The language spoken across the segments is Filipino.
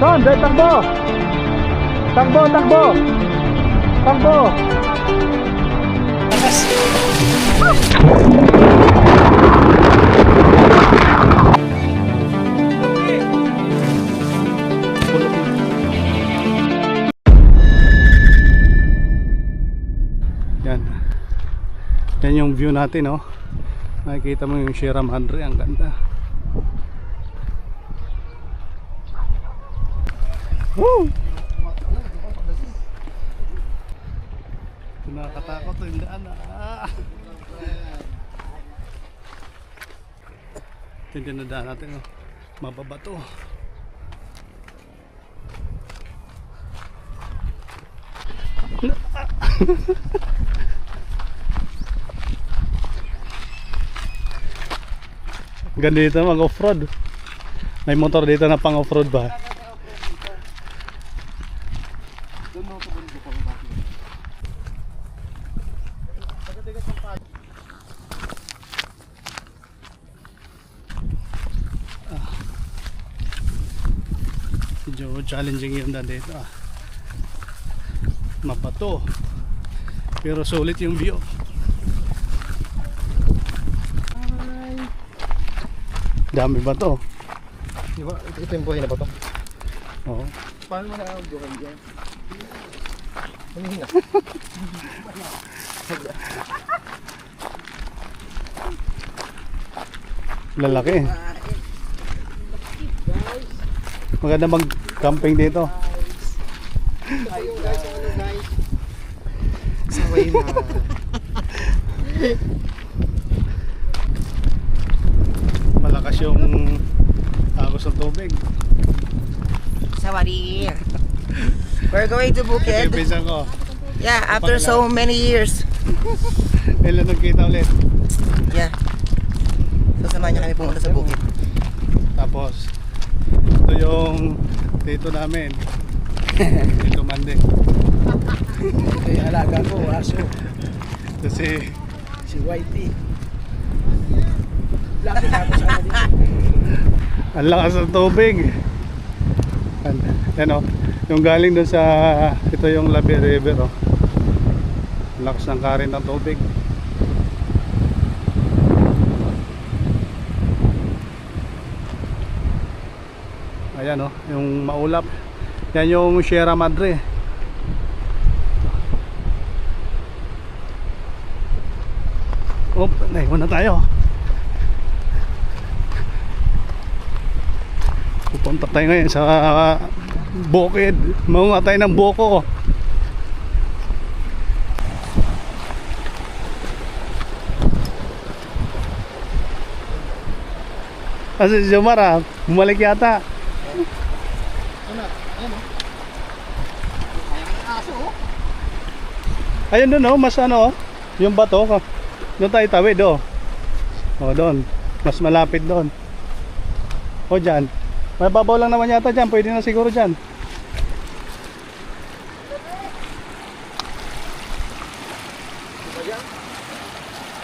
Son, dahil takbo! Takbo, takbo! Takbo! Yan. Yan yung view natin, oh. Makikita mo yung Sierra Madre, ang ganda. Woo! Nakakatakot yung daan. Ito yung daan natin, oh. Mababa to. Ganda dito mag off-road. May motor dito na pang off-road ba? Medyo challenging yung daan dito. Mabato. Pero sulit yung view. Dami ba to? Diba? Ito yung buhay na ba to? Oo. Paano mo na-buhay dyan? Humihina. Lalaki. Maganda mag-camping dito. Ayun guys, ano guys? Saway na. Malakas yung agos ng tubig. Sawari. We're going to Bukid. Ibisan ko. Yeah, after so many years. Ilan nagkita ulit. Yeah. Sasamahan niya kami pumunta sa Bukid. Tapos ito yung dito namin. Dito Mande. Ito yung alaga ko, aso. Ito si Whitey. Laki na ako sa ano dito. ang lakas ng tubig. Yan o. Yung galing dun sa ito yung Labi River o. Ang lakas ng current ng tubig. Ayan o, yung maulap. Yan yung Sierra Madre. Op, naiwan na tayo. Pupunta tayo ngayon sa bukid. Maunga tayo ng buko. Kasi si Jomar bumalik yata. Ayun doon oh, mas ano oh, yung bato ko. Doon tayo tawid oh. Oh doon, mas malapit doon. O dyan, mababaw lang naman yata dyan, pwede na siguro dyan.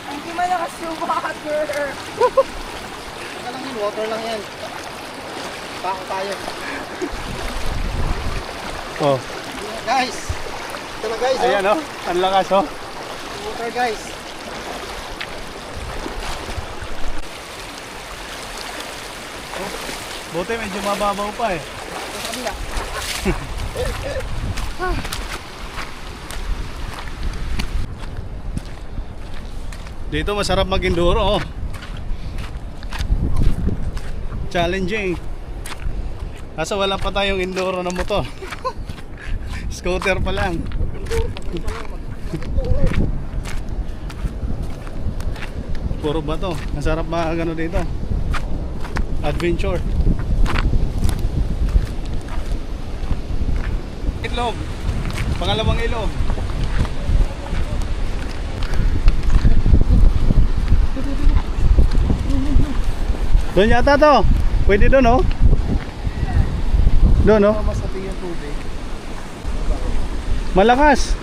Hindi malakas yung water. Saka lang yun, water lang yan. Bako tayo. Oh, Guys! Ito na guys, ayan oh, ang lakas oh. Water guys. Buti medyo mababaw pa eh. Sa kabila. Dito masarap mag-enduro oh. Challenging. Kaso wala pa tayong enduro na motor. Scooter pa lang. Puro bato. Masarap mag-ano dito. Adventure. Ilog. Pangalawang ilog. Doon yata to. Pwede doon oh. Doon oh. Mas ating yung tubig. Malakas.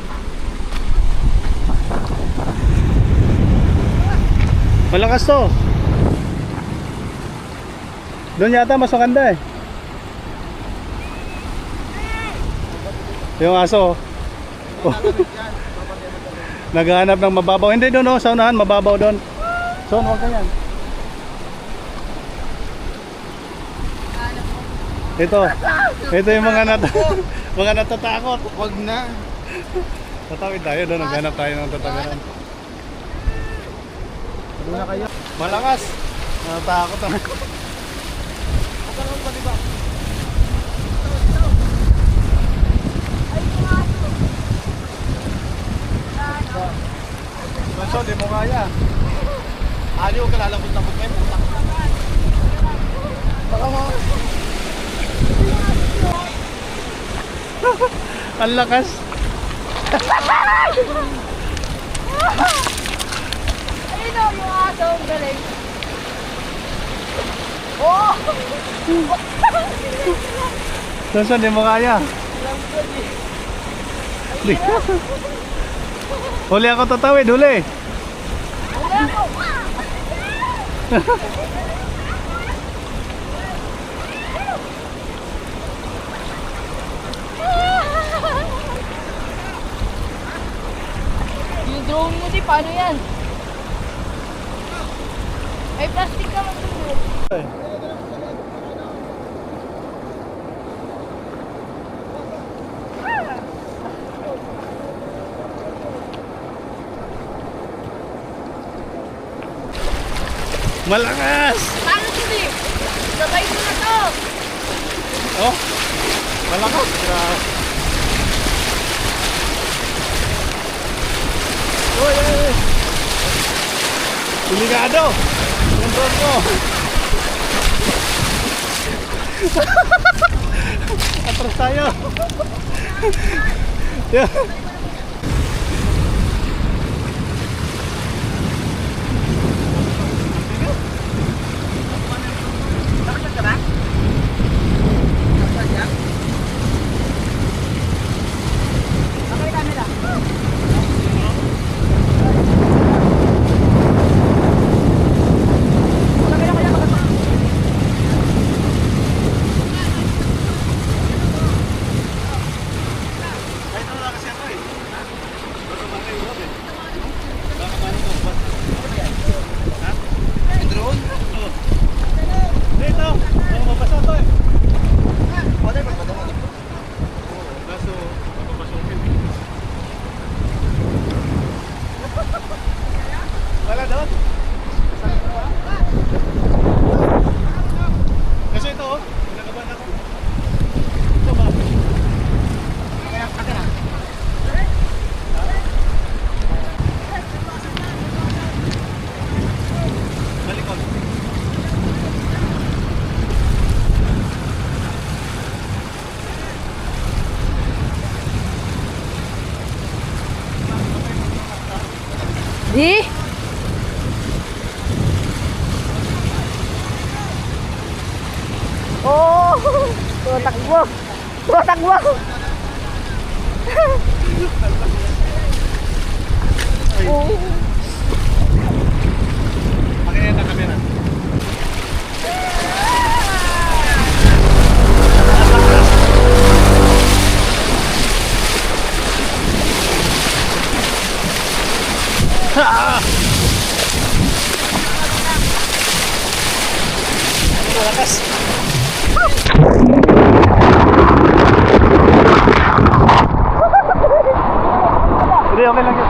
Malakas to. Doon yata mas maganda eh. Yung aso. Oh. Naghahanap ng mababaw. Hindi doon oh, sa unahan, mababaw doon. Son, huwag ka yan. Ito yung mga natatakot. Huwag na. Tatawid tayo doon, naghanap tayo ng tatawiran. Doon na kayo. Malakas. Natatakot na. Pagkaroon pa diba? Son, di mo kaya. Aliw ka lalambot-lambot kayo. Putak. Baka mo. Ang lakas. Ayun o, yung aso, ang galing. Oh! Son, di mo kaya. Di. Huli ako tatawid, huli. Wala ko! Yung drone mo di, paano yan? Ay, plastic naman dun. Malakas. Paano sili? Sabay ko na to! Oh, malakas. Uy, uy, uy. Delikado. Yung drone mo. Atras tayo. Yeah. Wala doon. Kasi ito oh, nakaban ako. Ito ba? Balikon. Di? Oh! Tumatakbo! Tumatakbo! Oh! Pakinggan na kamera. Malakas. Hindi, okay lang yun.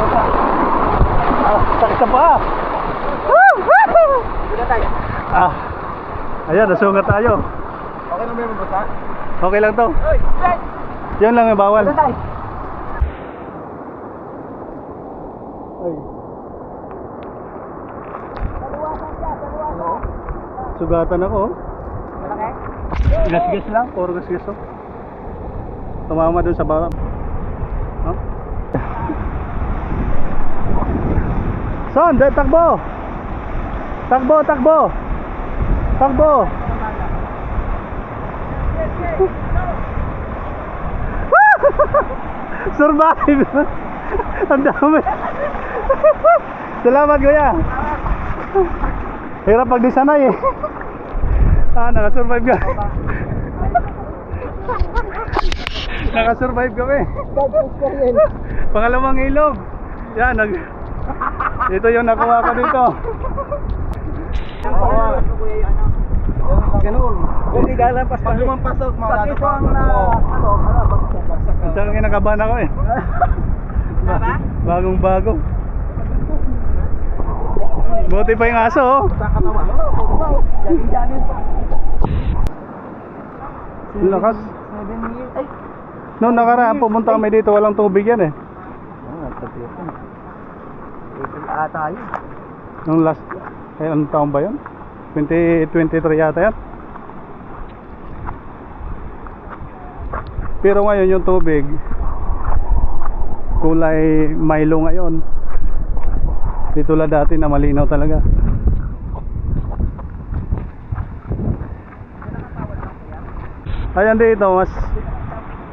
Sakit sa paa. Ah, ayan, nasungat tayo. Okay na ba yung basa? Okay lang to. Oy! Fred! Yan lang yung bawal. Tayo! Ay. Sugatan ako. Malaki? Gas-gas lang, puro gas-gas oh. Tumama dun sa bawang. Huh? Son, takbo! Takbo, takbo! Takbo! Survive! Ang dami! Salamat kuya! Hirap pag di sanay eh. Ah, nakasurvive ka. Nakasurvive kami. Bad experience. Pangalawang ilog. Yan, ito yung nakuha ko dito. Ganun. Kung di galampas pag lumampas out, Pati ito ang At saka kinakabahan ako eh. Bagong bago. Buti pa yung aso oh. Lakas. 7 years. Ay! Noong nakaraan pumunta kami dito, walang tubig yan eh. Ata yun. Nung last, anong taon ba yun? 2023 yata yan. Pero ngayon yung tubig kulay Milo ngayon. Di tulad dati na malinaw talaga. Ayan dito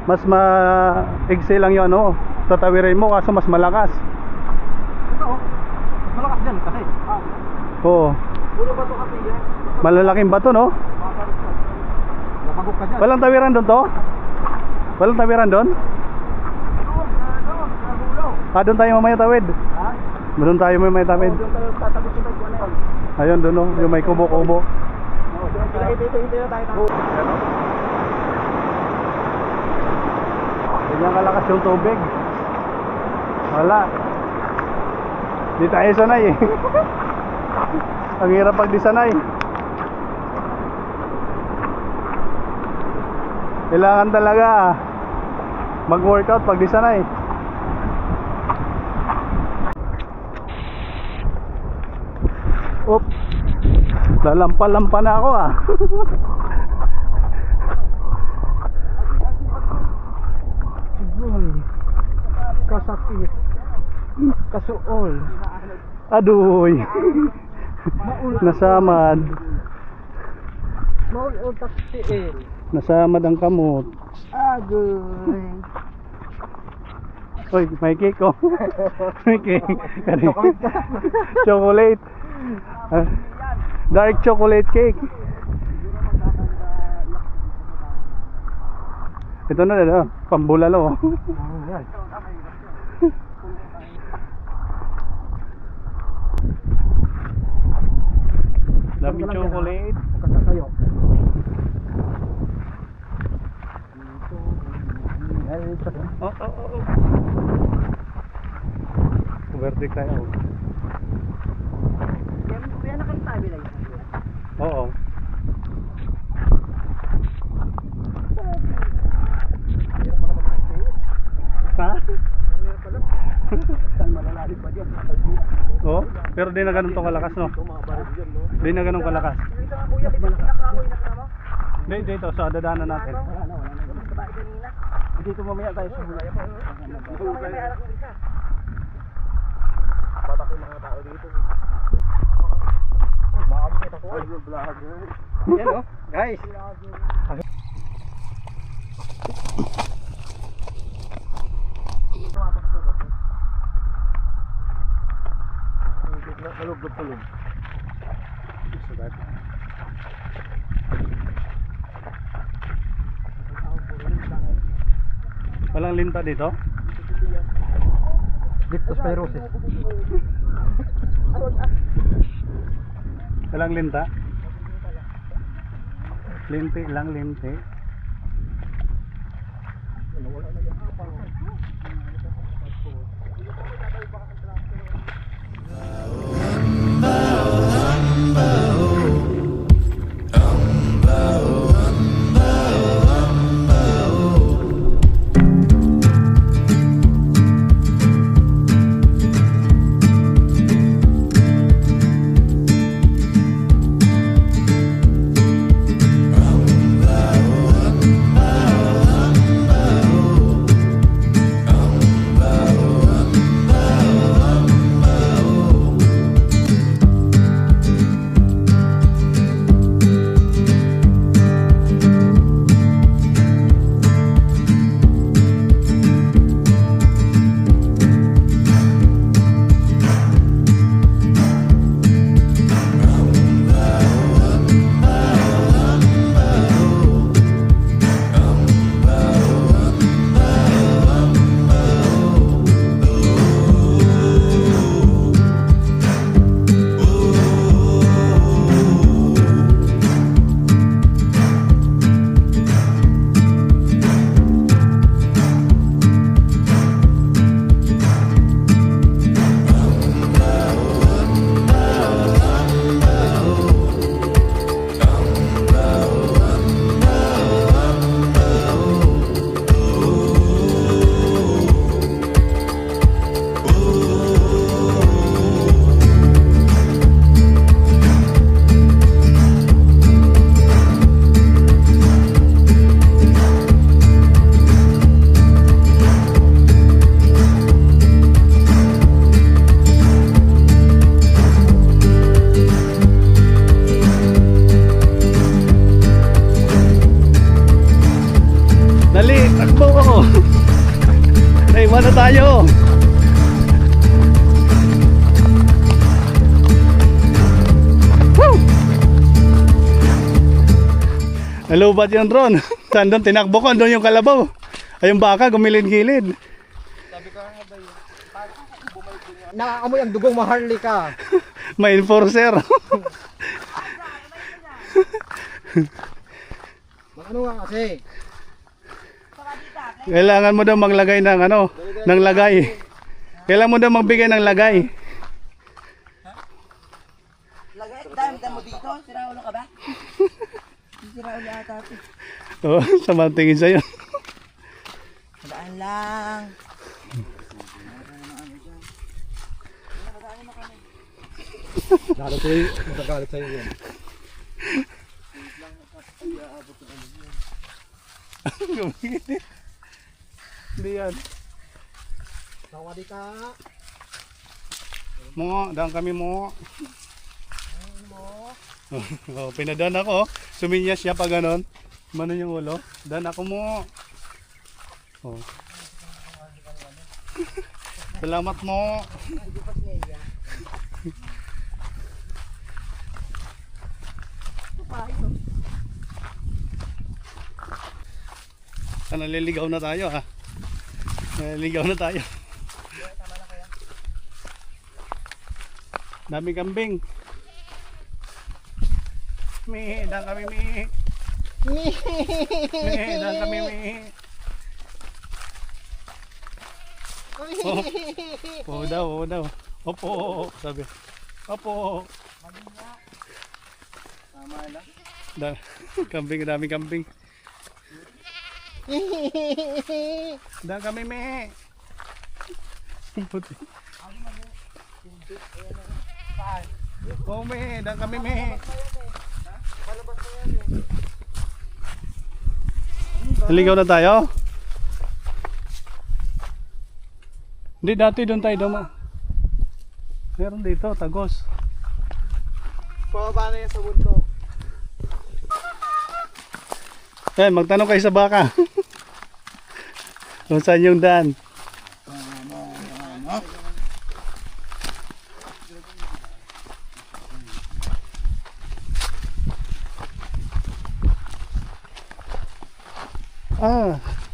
mas ma-excel lang yun ano. Tatawirin mo kaso mas malakas. Malakas dyan kasi. Oo. Puro bato kasi yan. Malalaking bato no? Napagok ka dyan. Walang tawiran doon to? Walang tawiran doon? Doon tayo mamaya tawid. Ha? Doon tayo mamaya tawid. Doon tayo tatagos sa may kuwan na yun. Ayun doon no, yung may kubo-kubo. Sila hindi na tayo. Ganyan kalakas yung tubig. Wala. Di tayo sanay eh. Ang hirap pag di sanay. Kailangan talaga mag-workout pag di sanay. Oop. Lalampa-lampa na ako ah. Kasakit. Kasuol. Aduy. Nasamad. Maul utak tiil. Nasamad ang kamot. Agoy. Uy, may cake oh. May cake. Chocolate. Dark chocolate cake. Ito na din, pambulalo. Dami chocolate. Kakatayo. Oh. Overtake tayo. Kaya nakatabi lang. Oo. Ha? Oh, pero di na ganun to kalakas no? Di na ganun kalakas. Di, dito sa dadaanan natin. Dito mamaya tayo sa hula. Batak yung mga tao dito. Makakita ko. Yan oh, guys. Nalugod-tulog. Walang linta dito? Leptospirosis. Walang linta? Linti lang, linti. tayo. Woo! Nalubat yung drone. Saan doon? Tinakbo ko. Doon yung kalabaw. Ay yung baka gumilid-gilid. Nakakamoy ang dugong maharli ka. May enforcer. Ano nga kasi? Kailangan mo daw maglagay ng ano, ng lagay. Kailangan mo daw magbigay ng lagay. Lagay, dami mo dito. Sira ulo ka ba? Sira ulo ata ito. Oh, sama tingin sa'yo. Madaan lang. Nagagalit sa'yo yan. Hindi yan. Tawadi ka. Mo, daan kami mo. Oh, pinadaan ako. Suminyas siya pa ganon. Manon yung ulo. Daan ako mo. Oh. Salamat mo. Naliligaw na tayo ha. Naliligaw na tayo. Dami kambing. Dan kami Dan kami Oh daw, oh daw. Opo, sabi. Opo. Tama lang. Kambing, dami kambing. Dan kami Puti. Oh dan kami Naligaw na tayo? Hindi, dati doon tayo duma. Meron dito, tagos. Pababa na yan sa bundok. Yan, magtanong kayo sa baka. Kung saan yung daan.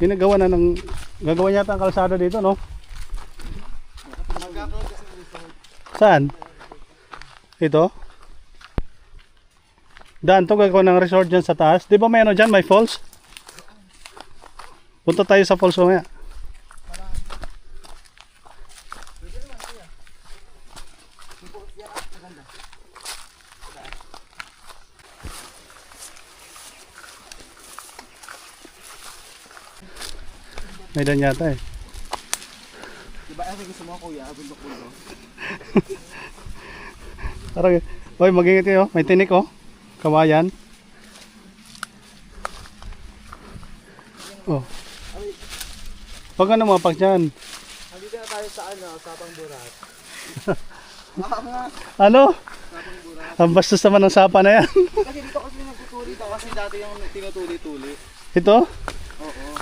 Ginagawa na ng gagawa yata ang kalsada dito, no? Saan? Ito? Daan to, gagawa ng resort dyan sa taas. Di ba may ano dyan, may falls? Punta tayo sa falls mamaya. May dan yata eh. Diba kasi gusto mo kuya, bundok-bundok? Parang, oy, mag-ingat kayo. May tinik oh. Kawayan. Oh. Huwag ka na mapag dyan. Nandito na tayo sa Sapang Burat. Ano? Ang bastos naman ng sapa na yan. Kasi dito kasi nagtutuli to kasi dati yung tinutuli-tuli. Ito? Oo.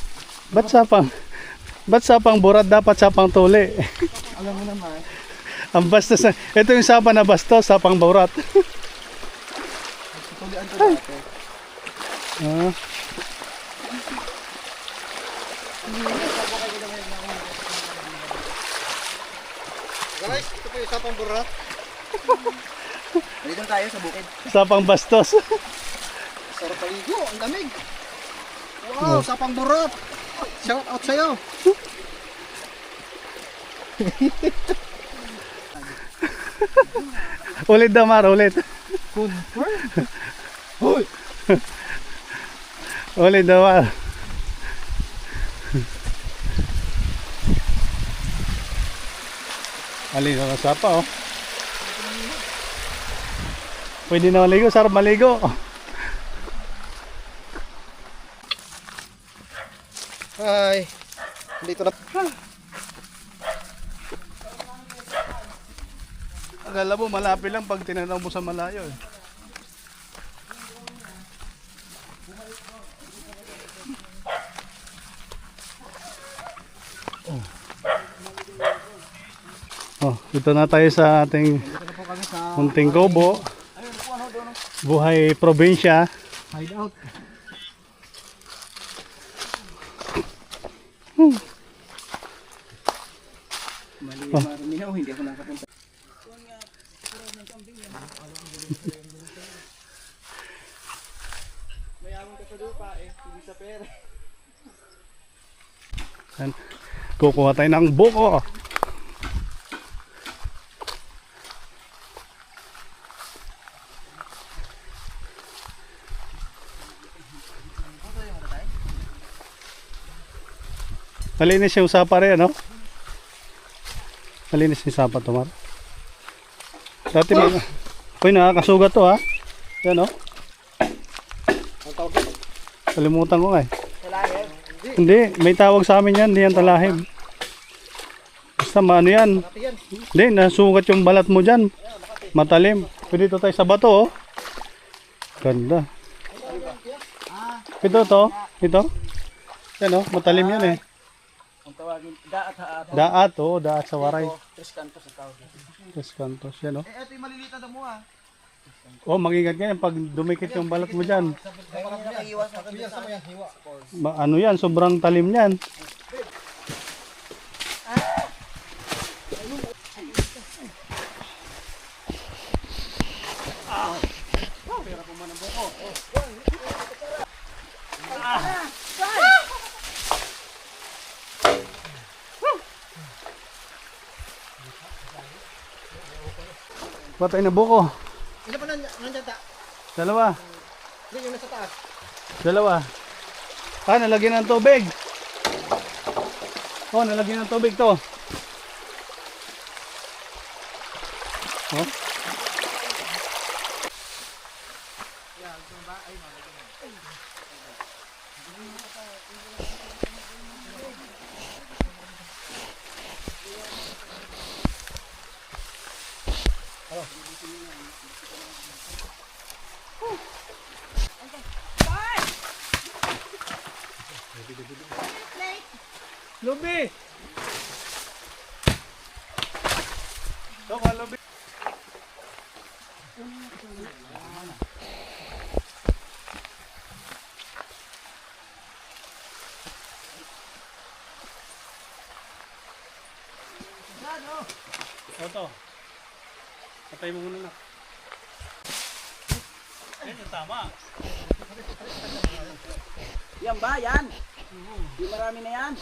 Ba't sapang burat, dapat sapang tuli? Alam mo naman. Ang bastos na. Ito yung sapa na bastos, sapang burat. Tulian to dati. Ah. Guys, ito po yung Sapang Burat. Dito tayo sa bukid. Sapang bastos. Sarap paligo, ang lamig. Wow, Sapang Burat. Shout out sa'yo. Ulit daw, Mar, ulit. Confirm. Hoy! Ulit daw, Mar. Alin na sapa oh. Pwede na maligo, sarap maligo. Hi. Dito na. Akala mo malapit lang pag tinanaw mo sa malayo eh. Dito na tayo sa ating Dito na po kami sa munting kubo. ayun po ano doon. Buhay probinsya. Hideout. Mali maruminaw, hindi ako nakapunta. Yan. Kukuha tayo ng buko. Malinis yung sapa rin, no? Malinis yung sapa, Tomar. Dati mga... Uy, nakakasugat to, ha? Yan, no? Kalimutan ko nga, eh. Hindi, may tawag sa amin yan. Hindi yan talahib. Basta maano yan. Hindi, nasugat yung balat mo dyan. Matalim. Pwede ito tayo sa bato, oh. Ganda. Ito to. Ito. Yan, oh. Matalim yan, eh. Ang tawagin, daat ha. Daat, oh. Daat sa waray. Tres cantos sa tawag. Tres cantos. Yan, oh. Ito yung maliliit na damo ha. Oh, mag-ingat ka yan. Pag dumikit yung balat mo dyan. Nakaiwas ako dun sa Ano yan? Sobrang talim yan. Patay na buko. Ito pa nandiyan ta. Dalawa. Hindi yung nasa taas. Dalawa. Ah, nalagyan ng tubig. Oh, nalagyan ng tubig to. Oh. Lubi! Toko, lubi! Ito. Patay mo muna na. Yan yung tama. Yan ba? Yan? Di marami na yan.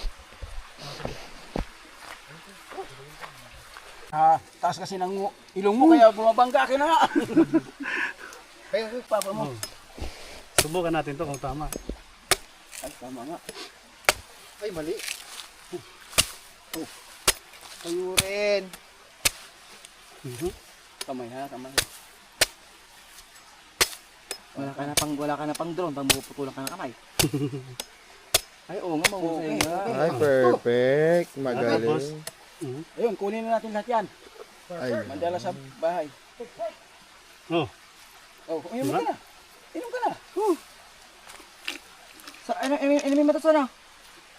Taas kasi ng ilong mo kaya bumabangga ka na. Kaya papa mo. Subukan natin to kung tama. Ay tama nga. Ay mali. Kayo rin. Kamay ha, kamay. Wala ka na pang drone, pang puputulan ka ng kamay. Ay oo nga, mahusay nga. Ay, perfect. Magaling. Ayun, kunin na natin lahat yan. Ay. Mandala sa bahay. Oh. Oh, inom ka na. Inom ka na. Sa, inumin mo ito, Son, ah.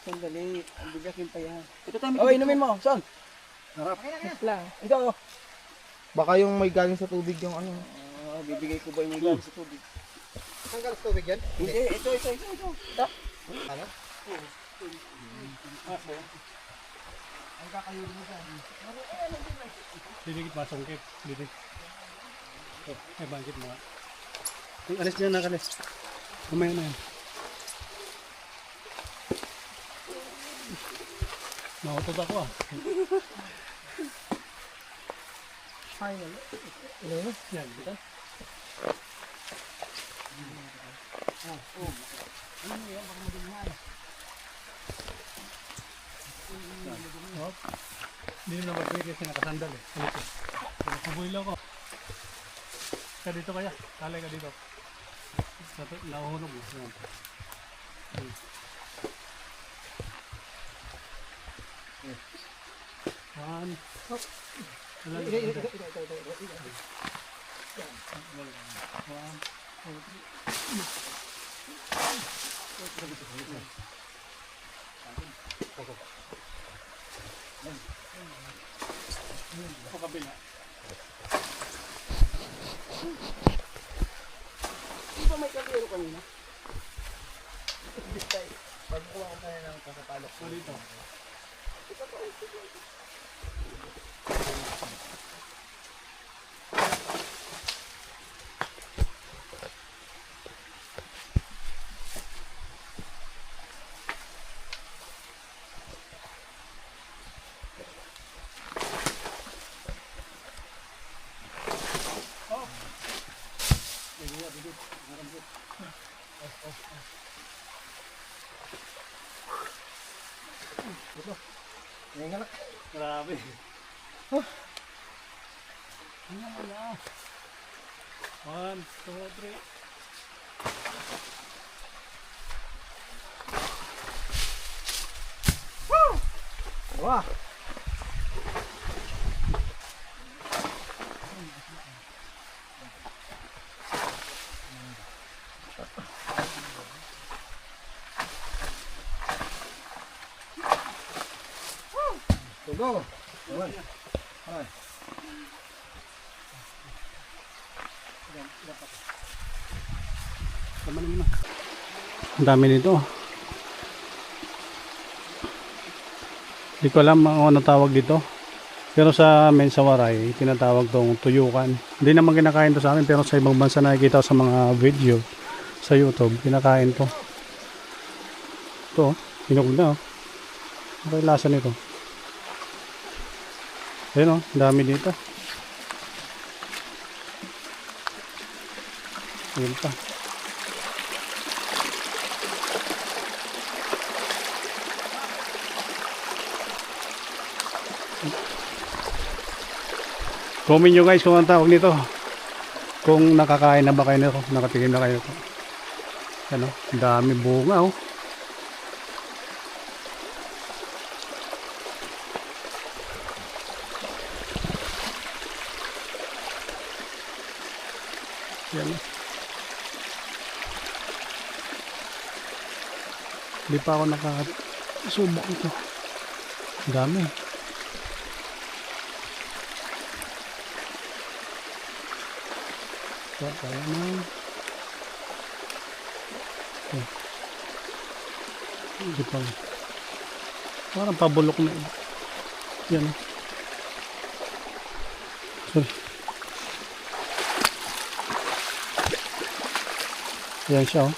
Sandali, ang bigakin pa yan. Ito tayo, Oh, inumin mo, son. Harap. Lang. Ito, oh. Baka yung may galing sa tubig yung ano. Bibigay ko ba yung galing sa tubig? Saan galing sa tubig yan? Hindi, ito. Ano? Didikit pa, sungkit. Didikit. Eh, bangkit mo. Yung alis dyan, nakalis. Kumaya na yan. Nautot ako ah. Final. Yan, dito. Hindi na magpili kasi nakasandal eh. Halika. Nakabuhay lang ako. Ka dito kaya. Talay ka dito. Nahuhulog mo. Yan. One. Hop. O kabila. Di ba may kabiro kanina? Pagkuha ko tayo ng kasapalok. Dito. Ngayon nga na. Grabe. Ano na? 1, 2, 3. Wah! Go! Awan. Awan. Tama naman na. Ang dami nito. Hindi ko alam kung ano tawag dito. Pero sa amin sa Waray, tinatawag tong tuyukan. Hindi naman kinakain to sa amin, pero sa ibang bansa nakikita ko sa mga video sa YouTube, kinakain to. Ito, hinog na. Ano kaya lasa nito? Ayun o, dami dito. Ayun pa. Comment nyo guys kung ang tawag nito. Kung nakakain na ba kayo nito, nakatikim na kayo nito. Ano, dami bunga oh. Yan. Hindi pa ako nakasubok ito. Ang dami. So, kaya na. Okay. Hindi pa. Parang pabulok na. Yan. Sorry. Yan siya oh.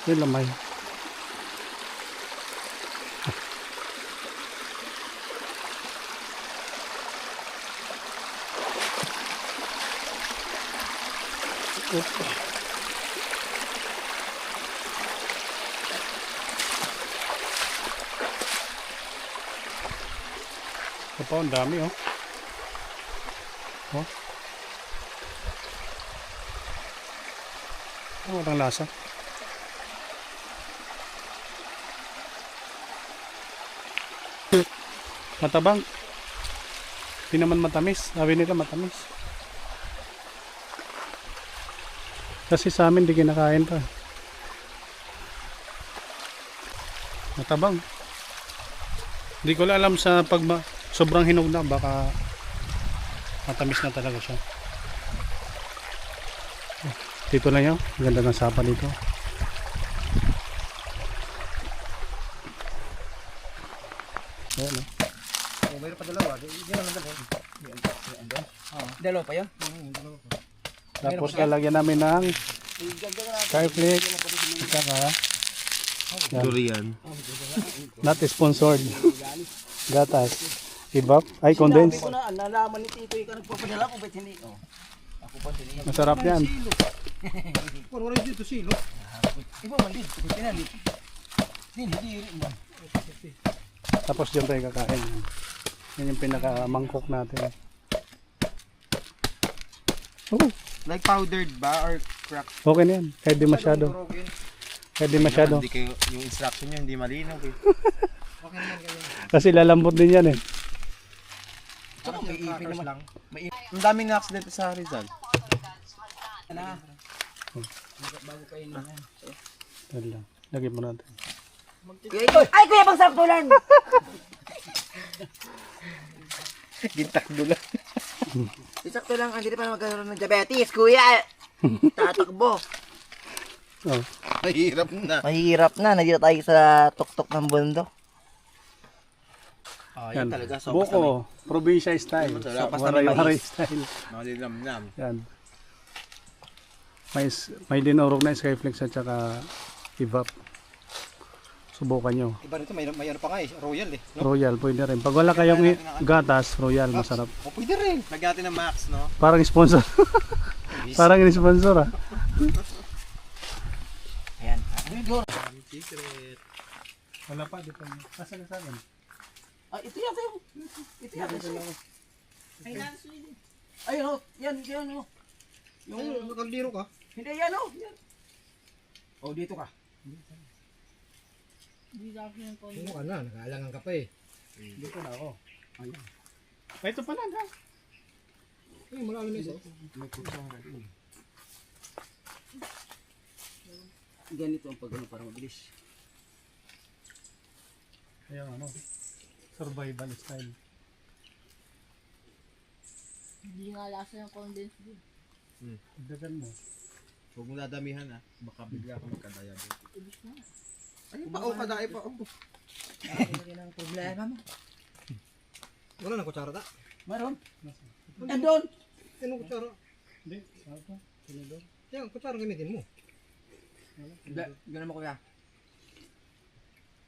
Yan lamay. Okay. Ito pa ang dami oh. Oh. Oh, walang lasa. Matabang. Hindi naman matamis. Sabi nila matamis. Kasi sa amin di kinakain pa. Matabang. Hindi ko alam sa pag sobrang hinog na baka matamis na talaga siya. Dito lang yun. Ganda ng sapa dito. Ayan o. Oh, mayroon pa dalawa. Diyan lang dalhin. Dalawa pa yan? Tapos lalagyan namin ng skyflake at saka Durian. not sponsored gatas. Ibap. Ay, condense. Sabi ko na, nalaman ni Tito yung nagpapadala ko, ba't hindi? Oh. Ako pa din. Masarap yan. Wala rin dito silo. Iba man din. Pinalit. Hindi rin man. Tapos dyan tayo kakain. Yan yung pinaka-mangkok natin. Oh, Like powdered ba or cracked? okay na yan. Kahit di masyado. Kahit di masyado. Hindi kayo, yung instruction nyo hindi malinaw eh. Okay naman kayo. Kasi lalambot din yan eh. Tsaka may ipin naman. May ipin Ang daming na-accident sa Rizal. na. Bago kayo naman. Yan lang. Lagyan mo natin. Ay, kuya, pang saktulan! Gintakdo lang. Isakto lang, hindi pa magkaroon ng diabetes, kuya. Tatakbo. Oh. Mahirap na. Mahirap na, nandito tayo sa tuktok ng bundok. Oh, Yan. yan talaga. Buko, probinsya style. Sopas na may Waray-waray mais. style. Malilamnam. Yan. May dinurog na Skyflex at saka Evap. Subukan nyo. Iba nito, may ano pa nga eh, royal eh. No? Royal, pwede rin. Pag wala kayong gatas, Royal, masarap. O pwede rin. Lagyan ng Max, no? Parang sponsor. Parang in-sponsor ah. Ayan. Secret. Wala pa, di pa. Nasaan na sa akin? Ah, ito yata yung... Ito yata yung... Ayun o, yan o. Yung kaldero ka. Hindi, yan o. Yan. O dito ka. Ano ka na? Nakaalangan ka pa eh. Dito na ako. Ayun. Ay, ito pala na. Ay, malalim na isa. Ganito ang pag-ano para mabilis. Ayun, ano. Survival style. Hindi nga lasa yung condensed milk. Dagan mo. Huwag mo dadamihan, ha? Baka bigla ka magka-diabetes. Ibig na. Ay, pao ka dahil pao. Yan ang problema mo. Wala na kutsara ta. Meron? Nandun! Anong kutsara? Hindi, ako. Tinidor. Yan, kutsara gamitin mo. Ganun mo kuya.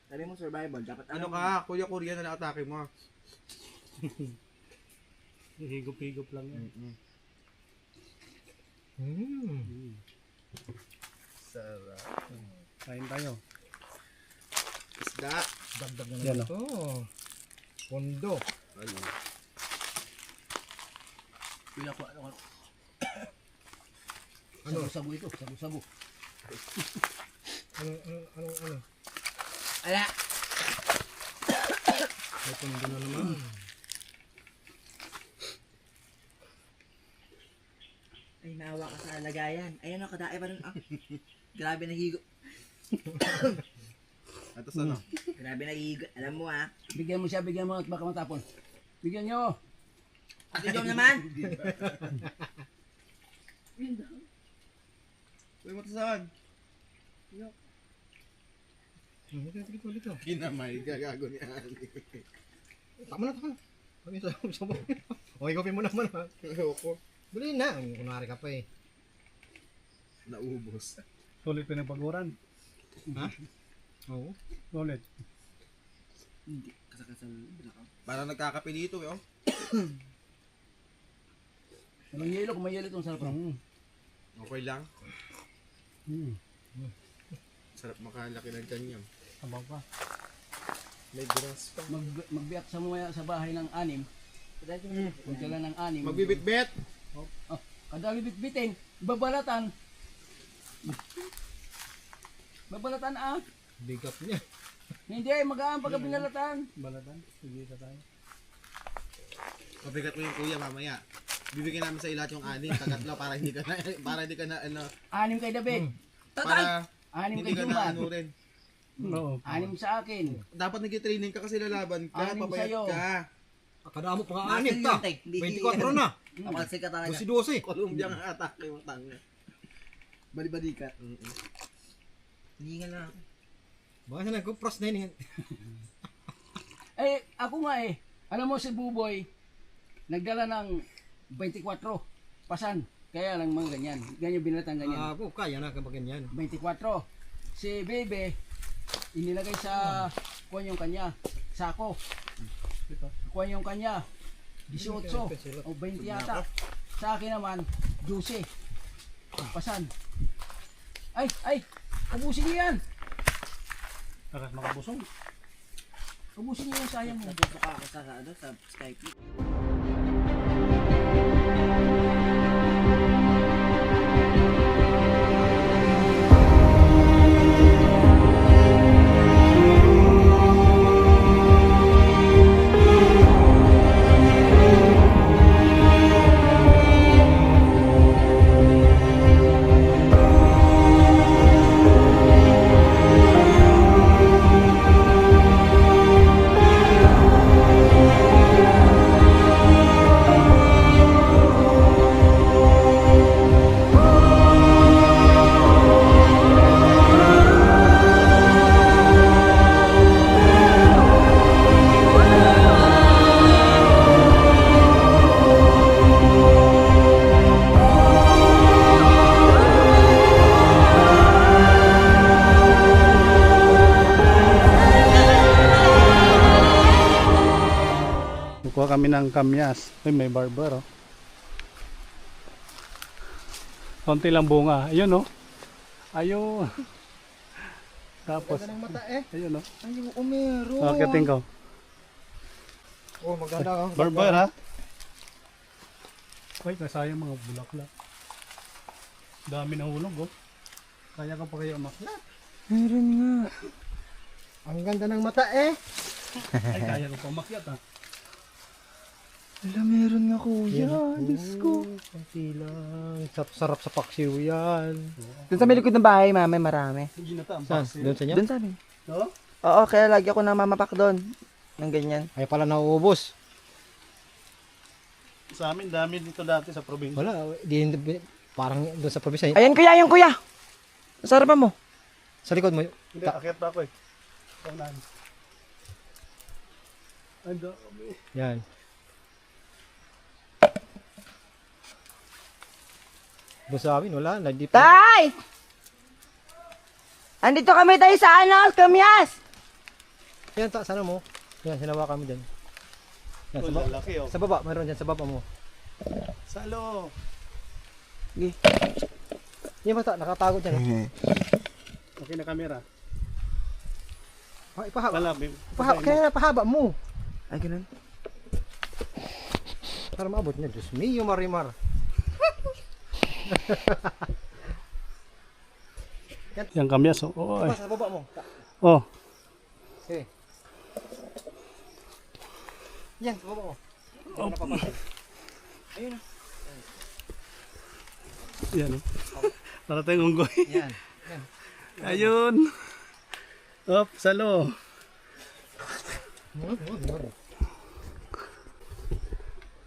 Sabi mo survival, dapat Ano ka? Kuya Korea na nakatake mo. Higop-higop lang yan. Sarap. Kain tayo. Isda. Dagdag na Yan, naman ito. Pondo. Ano? Kuya ko, ano? Ano? Sabu ito, sabu-sabu. Ano? Ala! May pondo na naman. Ay, naawa ka sa lagayan. Ayan o, kadae pa nun. Ah. Grabe na higo. Ito sa ano? Grabe na higo. Alam mo ah. Bigyan mo siya, bigyan mo at baka matapon. Bigyan niyo. Ate Jom naman. Uy, mo ito saan? Dito. Kinamay, gagago ni Ali. Tama na. Kami sa mo. Okay, kopin mo naman ha. Ayoko. Dali na. Kunwari ka pa eh. Naubos. Sulit pinagpaguran. Ha? Oo. Sulit. Hindi. Kasakasal. Parang nagkakape dito, eh, oh. Anong yelo? Kung may yelo itong sarap. Okay lang. Hmm. Sarap makalaki ng ganyan. Sabaw pa. May grass pa. Magbiyak sa mga sa bahay ng anim. Kung kailan ng anim. Magbibit-bit! Oh, kada bibit-bitin. Babalatan. Babalatan ah. Big up niya. Hindi, magaan pagka binalatan. Balatan. Sige ka tayo. Pabigat mo yung kuya mamaya. Bibigyan namin sa lahat yung anin, tagatlo para hindi ka na ano, Anim kay Dabe. para Anim hindi kay ka na Juman. ano rin. Oo. Anim sa akin. Dapat nag-training ka kasi lalaban ka, Anim papayat sa'yo. ka. Akadamo pa nga anit ka. 24 na. Kapalsik ka talaga. 12. Columbia nga atake mo tanga. Bali-bali ka. Hindi nga lang. Baka siya nag-pros na yun. Eh, ako nga eh. Alam mo si Buboy, nagdala ng 24 pasan. Kaya lang mga ganyan. Ganyan binalatan ganyan. Ako, kaya na kapag ganyan. 24. Si Bebe, inilagay sa kuwan yung kanya, sako. Kuwan yung kanya, 18 o 20 yata. Sa akin naman, 12. Pasan. Ay, ubusin niyo yan. Takas makabusong. Ubusin niyo yung sayang mo. Natutuka ako sa Skype. Kuha kami ng kamyas. Uy, may barber oh. Konti lang bunga. Ayun oh. Ayun. Tapos, Ganda ng mata eh. ayun oh. Ayun, meron. Akitin ko. Oh, maganda oh. Barber ha? Uy, nasayang mga bulaklak. Dami na hulog oh. Kaya ka pa kayo umakyat. Meron nga. Ang ganda ng mata eh. Ay, kaya ka pa umakyat ha. Wala, meron nga kuya. Diyos ko. Kunti lang. Sarap sa paksiw yan. Doon sa may likod ng bahay, mami, marami. Hindi na ta. Saan? Doon sa niya? Doon sa amin. No? Oo, kaya lagi ako namamak doon. Ng ganyan. Ay pala nauubos. Sa amin, dami dito dati sa probinsya. Wala. Parang doon sa probinsya. Ayan kuya, yung kuya. Sarapan mo. Sa likod mo. Hindi, akyat pa ako eh. Paunahan. Ay, dami. Yan. Doon sa amin, wala. Nagdip. Tay! Andito kami tayo sa ano, kamyas. Yan, sana mo. Yan, sinawa kami dyan. Yan, Oh, lalaki oh. sa baba, mayroon dyan sa baba mo. Salo. Yan basta, nakatago dyan. Oh. Okay na camera. Ipahaba. Kalabim. Kaya pahaba mo. Ay, ganun. Para maabot niya. Diyos mio, Marimar. Yan kamyas oh. Oh, ay. Sa baba mo. Oh. Okay. Yan, sa baba mo. Yan oh. Para tayong unggoy. Yan. Ayun. Op, salo.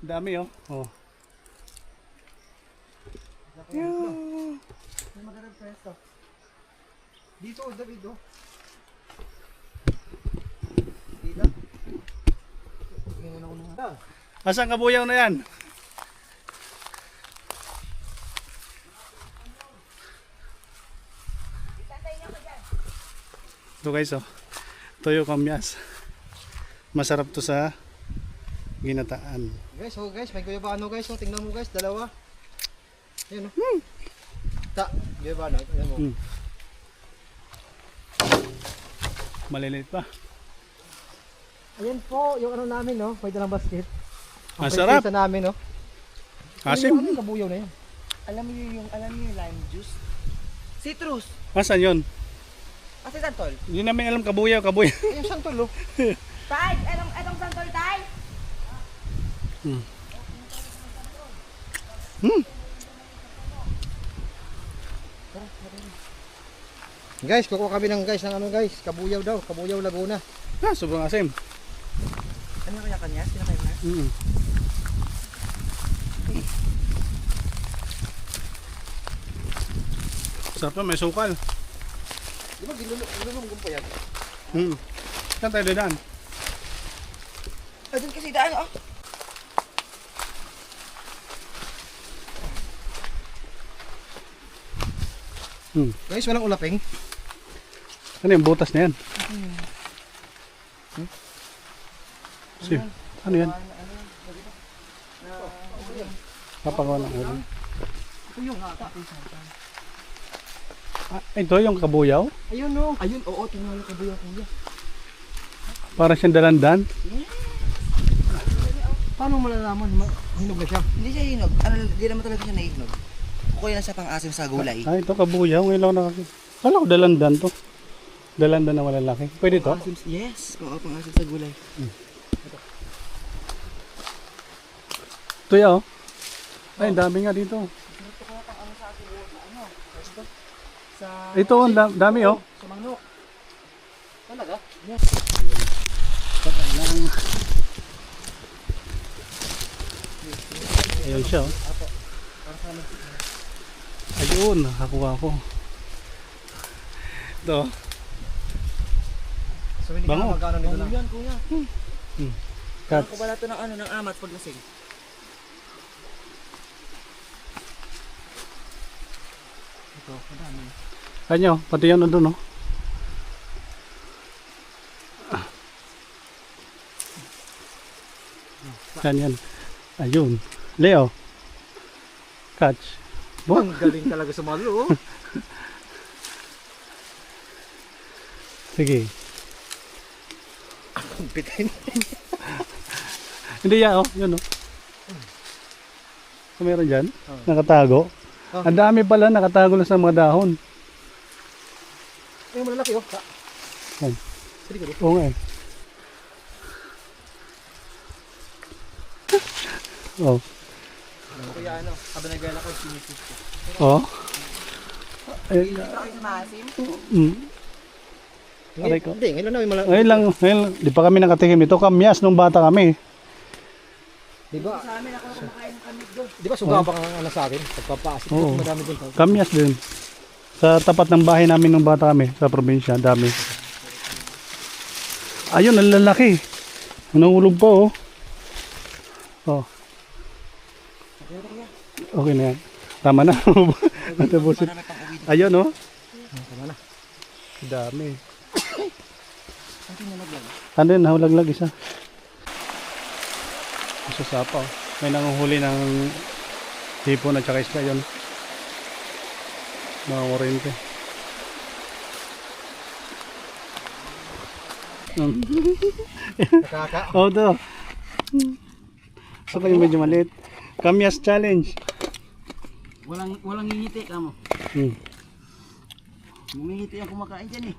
Dami oh. Oh. Dito, David. Oh. Asan kabuyaw na yan? Ito guys oh. Toyo kamyas. Masarap to sa ginataan. Guys, oh guys, may guyabano guys. Oh, tingnan mo guys, dalawa. Ayan oh. Guyabano, ayan mo. Maliliit pa. Ayan po, yung ano namin, no? May dalang basket. Ang Masarap. prinsesa namin, no? Asim. Ano yung kabuyaw na yan? Alam niyo yung lime juice? Citrus. Asan yun? Kasi santol. Hindi namin alam kabuyaw, kabuyaw. Ay, yung santol, oh. Tay, etong santol, tay. Guys, kukuha kami ng guys ng ano guys, kabuyaw daw, kabuyaw Laguna. Ah, sobrang asim. Ano kaya kanya? Pinakain na? Sarap na, may sukal. Di ba gilulong pa yan? Saan tayo dadaan? Doon kasi daan, oh. Guys, walang ulaping. Ano yung butas na yan? Ano yan? Papagawa ng ulo. Ito yung kabuyaw? Ayun, no. Ayun, oo, tingnan mo kabuyaw kuya. Parang siyang dalandan. Paano malalaman? Hinog na siya. Hindi siya hinog. Ano, hindi naman talaga siya nahinog. Kukuha na siya pang-asim sa gulay. Ah, ito kabuyaw. Ngayon lang nakakita. Kala ko dalandan to. Dalandan na malalaki. Pwede to? Pang-asim, yes, oo, pang-asim sa gulay. Ito ya oh. Ay, dami nga dito. Ito, ang dami oh. Sa manok. Talaga? Ayun siya oh. Ayun, nakakuha ko. Ito. So hindi ka Bango. magkano nito lang. Yan, kuya. Cut. Ako pala ito ng ano, ng amat pag lasing. Ito, madami. Kanyo, pati yan nandun oh. Yan. Ayun. Leo. Catch. Ang galing talaga sumalo, oh. Sige. Bitin. Hindi yan, oh. Yun, oh. So, meron dyan. Nakatago. Oh. Ang dami pala, nakatago lang sa mga dahon. Yung malalaki, oh. Yan. Sige, sige. Oo nga eh. Oh. Kaya ano, habang naglalakad, sinisip ko. Oh. Ay, Bakit maasim? aray ko. Hindi, ngayon lang namin Ngayon lang, di pa kami nakatikim. Ito kamyas nung bata kami. Di ba? Sa amin ako kumakain ng kamig doon. Di ba sugabang ang ano sa akin? Pagpapaasip, Oo. madami din. Kamyas din. Sa tapat ng bahay namin nung bata kami, sa probinsya, dami. Ayun, ang lalaki. Nahulog pa, oh. Oh. Okay na yan. Tama na. Natapusin. Ayun, oh. Tama na. Dami. Ano yun, nahulaglag isa. Isa sapa, oh. May nanguhuli ng hipon at saka isda yun. Mga oriente. Nakaka. Oh, to. So kayo medyo maliit. Kamyas challenge. Walang ngingiti ka mo. Ngingiti ang kumakain dyan eh.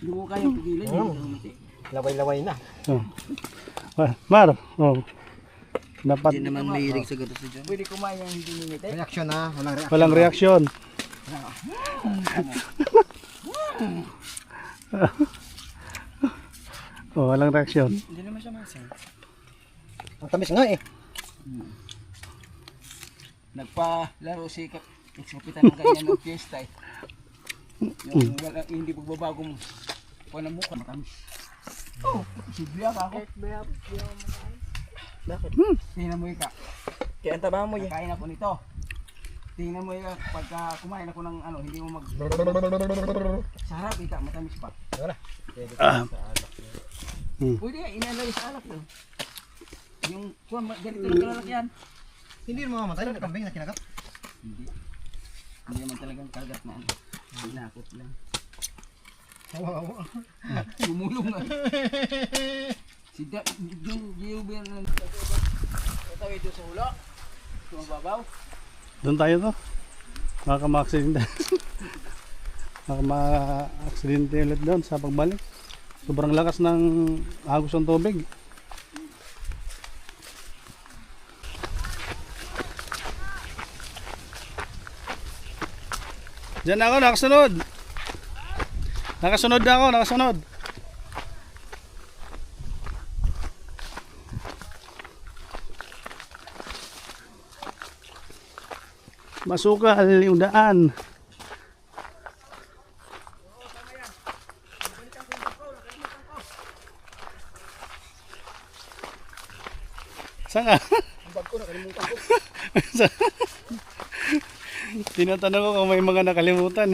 Hindi ko kayang pigilan, hindi ko ngingiti. Laway-laway na. Oh. Mar, oh. Dapat Hindi naman mahilig sa gatos dyan. Pwede kumain yung hindi ngingiti. Reaction na, walang reaction. walang reaksyon. Oh, walang reaksyon. Hindi naman siya maasim. Ang tamis nga eh. Nagpa-laro si Kapitan ng ganyan ng fiesta eh. Yung hindi pagbabagong ng mukha matamis. Oh, sibiyak ako. Bakit? Tingnan mo ika. Kaya ang taba mo yan. Kain ako nito. Tingnan mo ika pagka kumain ako ng ano, hindi mo mag... Sarap ika, matamis pa. Pwede nga, inalagay sa alak yun. Yung ganito lang kalalak yan. Hindi naman mamatay ng kambing na kinagat. Hindi. Hindi naman talagang kagat na ano. Hinakot lang. Gumulong nga. Si yung Gilbert lang. Tatawid doon sa ulo. Sumababaw. Doon tayo to. Baka ma-aksidente. Baka ma-aksidente ulit doon sa pagbalik. Sobrang lakas ng agos ng tubig. Diyan ako, nakasunod. Nakasunod na ako, nakasunod. Masukal yung daan. Saan ka? Ang bag ko, nakalimutan ko. Tinatanong ko kung may mga nakalimutan.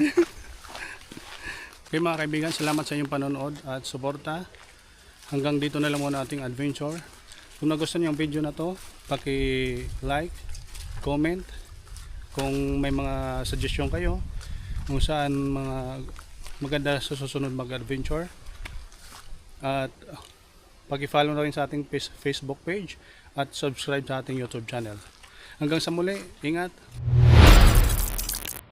Okay mga kaibigan, salamat sa inyong panonood at suporta. Hanggang dito na lang muna ating adventure. Kung nagustuhan niyo ang video na to, paki-like, comment. Kung may mga suggestion kayo kung saan mga maganda sa susunod mag-adventure. At paki-follow na rin sa ating Facebook page at subscribe sa ating YouTube channel. Hanggang sa muli, ingat!